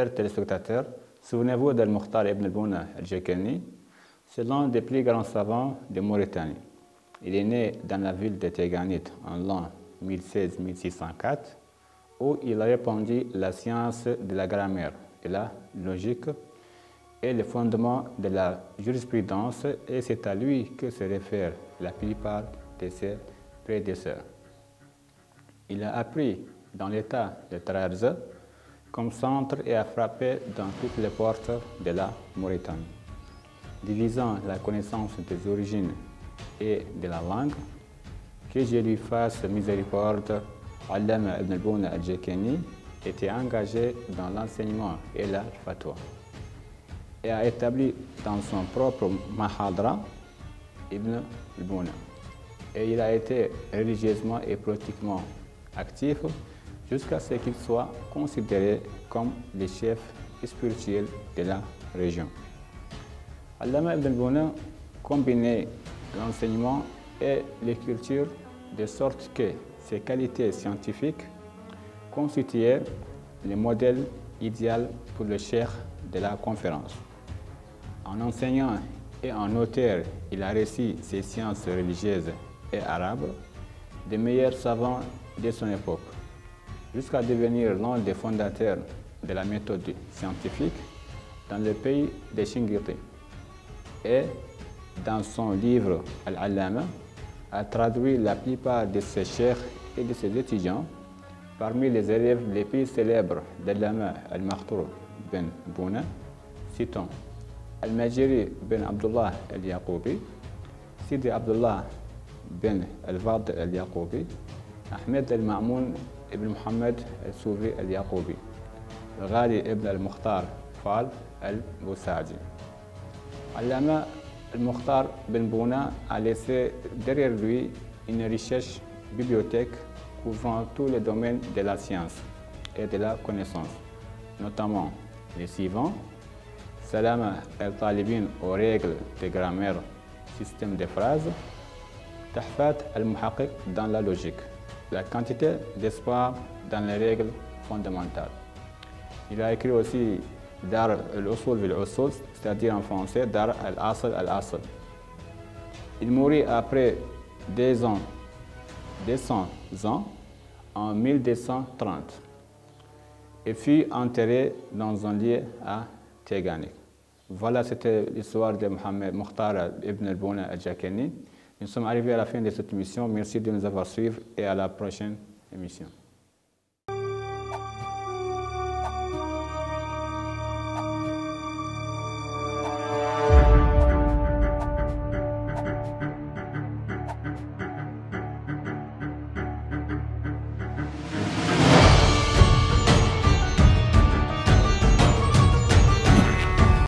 Chers téléspectateurs, souvenez-vous d'Al-Mukhtar ibn al-Bouna al-Jakani, c'est l'un des plus grands savants de Mauritanie. Il est né dans la ville de Teganit en l'an 1016-1604, où il a répandu la science de la grammaire et la logique et le fondement de la jurisprudence, et c'est à lui que se réfèrent la plupart de ses prédécesseurs. Il a appris dans l'état de Trarza comme centre et a frappé dans toutes les portes de la Mauritanie. Divisant la connaissance des origines et de la langue, que je lui fasse miséricorde, Allama ibn al-Bouna al-Jakani était engagé dans l'enseignement et la fatwa et a établi dans son propre Mahadra ibn al-Bouna. Et il a été religieusement et politiquement actif jusqu'à ce qu'il soit considéré comme le chef spirituel de la région. Allama ibn al-Bouna combinait l'enseignement et l'écriture de sorte que ses qualités scientifiques constituaient le modèle idéal pour le cheikh de la conférence. En enseignant et en auteur, il a réussi ses sciences religieuses et arabes des meilleurs savants de son époque, jusqu'à devenir l'un des fondateurs de la méthode scientifique dans le pays de Shingiti. Et dans son livre Al-Allama, a traduit la plupart de ses cheikhs et de ses étudiants. Parmi les élèves les plus célèbres d'Allama al-Makhtour ben Bouna, citons Al-Majiri ben Abdullah al-Yaqoubi, Sidi Abdullah ben al-Wad al-Yaqoubi, Ahmed al-Ma'moun ibn Muhammad al-Soufi al-Yaqoubi, Ghali ibn al-Mukhtar Fal al-Boussaadi. Allama al-Mukhtar ben Bouna a laissé derrière lui une riche bibliothèque couvrant tous les domaines de la science et de la connaissance, notamment les suivants: Salama al-Talibin aux règles de grammaire, système de phrases, Tahfat al-Muhaqqiq dans la logique, la quantité d'espoir dans les règles fondamentales. Il a écrit aussi Dar al-Usul bil-Usul, c'est-à-dire en français Dar al-Asl al-Asl. Il mourut après 200 ans en 1230 et fut enterré dans un lieu à Teganit. Voilà, c'était l'histoire de Mukhtar ibn al-Bouna al-Jakani. Nous sommes arrivés à la fin de cette émission. Merci de nous avoir suivis et à la prochaine émission.